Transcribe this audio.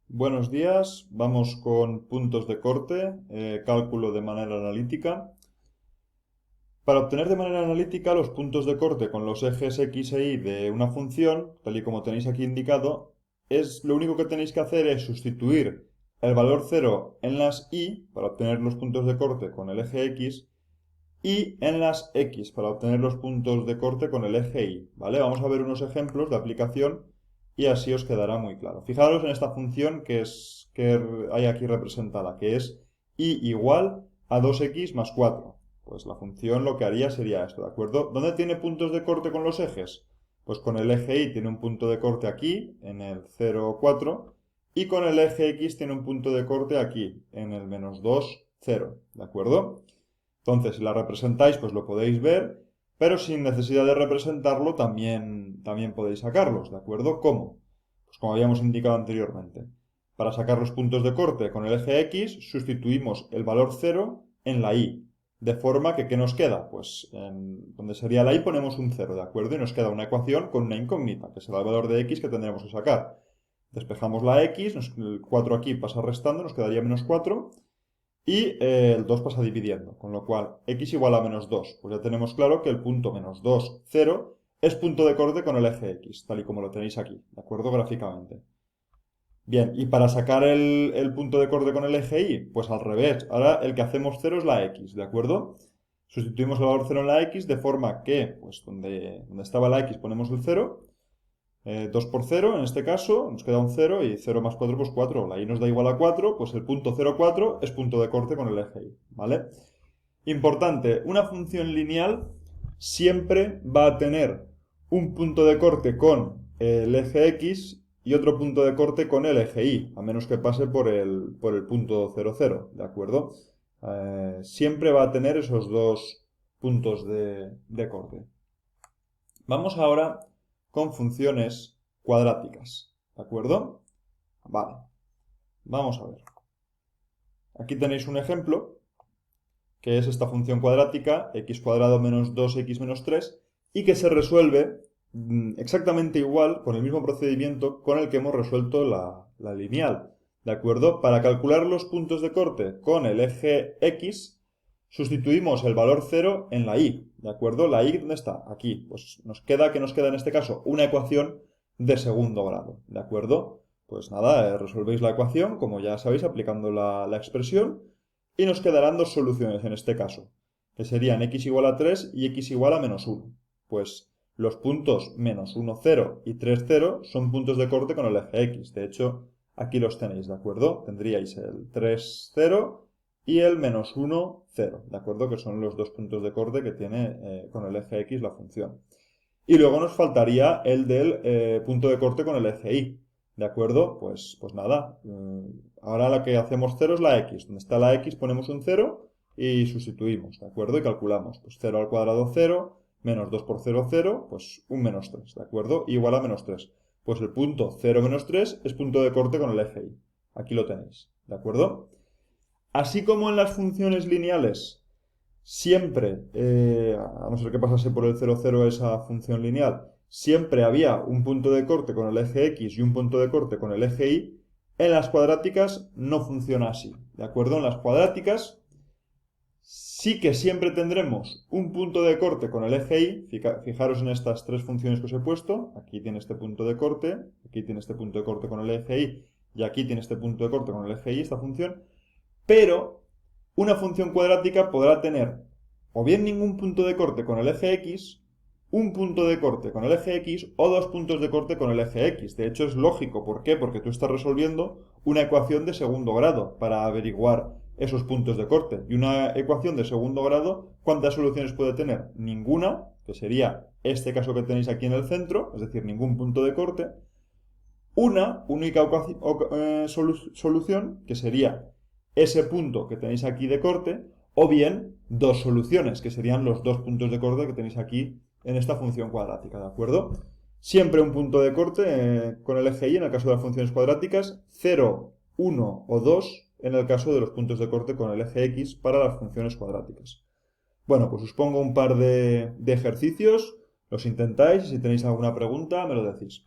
Buenos días, vamos con puntos de corte, cálculo de manera analítica. Para obtener de manera analítica los puntos de corte con los ejes x e y de una función, tal y como tenéis aquí indicado, lo único que tenéis que hacer es sustituir el valor 0 en las y para obtener los puntos de corte con el eje x y en las x para obtener los puntos de corte con el eje y, ¿vale? Vamos a ver unos ejemplos de aplicación y así os quedará muy claro. Fijaros en esta función que hay aquí representada, que es y igual a 2x más 4. Pues la función lo que haría sería esto, ¿de acuerdo? ¿Dónde tiene puntos de corte con los ejes? Pues con el eje y tiene un punto de corte aquí, en el 0, 4, y con el eje x tiene un punto de corte aquí, en el menos 2, 0, ¿de acuerdo? Entonces, si la representáis, pues lo podéis ver, pero sin necesidad de representarlo también podéis sacarlos, ¿de acuerdo? ¿Cómo? Pues como habíamos indicado anteriormente. Para sacar los puntos de corte con el eje X, sustituimos el valor 0 en la Y. De forma que, ¿qué nos queda? Pues donde sería la Y ponemos un 0, ¿de acuerdo? Y nos queda una ecuación con una incógnita, que será el valor de X que tendremos que sacar. Despejamos la X, el 4 aquí pasa restando, nos quedaría menos 4. Y el 2 pasa dividiendo, con lo cual x igual a menos 2. Pues ya tenemos claro que el punto menos 2, 0, es punto de corte con el eje x, tal y como lo tenéis aquí, ¿de acuerdo? Gráficamente. Bien, y para sacar el punto de corte con el eje y, pues al revés. Ahora el que hacemos 0 es la x, ¿de acuerdo? Sustituimos el valor 0 en la x de forma que, pues donde estaba la x ponemos el 0. 2 por 0, en este caso, nos queda un 0 y 0 más 4, pues 4. La y nos da igual a 4, pues el punto 0, 4 es punto de corte con el eje y, ¿vale? Importante, una función lineal siempre va a tener un punto de corte con el eje x y otro punto de corte con el eje y, a menos que pase por el punto 0, 0, ¿de acuerdo? Siempre va a tener esos dos puntos de corte. Vamos ahora con funciones cuadráticas, ¿de acuerdo? Vale, vamos a ver. Aquí tenéis un ejemplo, que es esta función cuadrática, x cuadrado menos 2x menos 3, y que se resuelve exactamente igual, con el mismo procedimiento con el que hemos resuelto la lineal, ¿de acuerdo? Para calcular los puntos de corte con el eje x, sustituimos el valor 0 en la y, ¿de acuerdo? La y, ¿dónde está? Aquí. Pues ¿qué nos queda en este caso? Una ecuación de segundo grado, ¿de acuerdo? Pues nada, resolvéis la ecuación, como ya sabéis, aplicando la expresión, y nos quedarán dos soluciones en este caso, que serían x igual a 3 y x igual a menos 1. Pues los puntos menos 1, 0 y 3, 0 son puntos de corte con el eje x. De hecho, aquí los tenéis, ¿de acuerdo? Tendríais el 3, 0 y el menos 1, 0, ¿de acuerdo? Que son los dos puntos de corte que tiene con el eje x la función. Y luego nos faltaría el del punto de corte con el eje y, ¿de acuerdo? Pues nada, ahora la que hacemos 0 es la x. Donde está la x ponemos un 0 y sustituimos, ¿de acuerdo? Y calculamos, pues 0 al cuadrado 0, menos 2 por 0, 0, pues un menos 3, ¿de acuerdo? Igual a menos 3. Pues el punto 0 menos 3 es punto de corte con el eje y. Aquí lo tenéis, ¿de acuerdo? Así como en las funciones lineales, siempre, a no ser que pasase por el 0, 0 esa función lineal, siempre había un punto de corte con el eje x y un punto de corte con el eje y, en las cuadráticas no funciona así, ¿de acuerdo? En las cuadráticas sí que siempre tendremos un punto de corte con el eje y, fijaros en estas tres funciones que os he puesto, aquí tiene este punto de corte, aquí tiene este punto de corte con el eje y aquí tiene este punto de corte con el eje y, esta función, pero una función cuadrática podrá tener o bien ningún punto de corte con el eje x, un punto de corte con el eje x o dos puntos de corte con el eje x. De hecho es lógico, ¿por qué? Porque tú estás resolviendo una ecuación de segundo grado para averiguar esos puntos de corte. Y una ecuación de segundo grado, ¿cuántas soluciones puede tener? Ninguna, que sería este caso que tenéis aquí en el centro, es decir, ningún punto de corte. Una única solución, que sería ese punto que tenéis aquí de corte, o bien dos soluciones, que serían los dos puntos de corte que tenéis aquí en esta función cuadrática, ¿de acuerdo? Siempre un punto de corte con el eje y en el caso de las funciones cuadráticas, 0, 1 o 2 en el caso de los puntos de corte con el eje x para las funciones cuadráticas. Bueno, pues os pongo un par de ejercicios, los intentáis y si tenéis alguna pregunta me lo decís.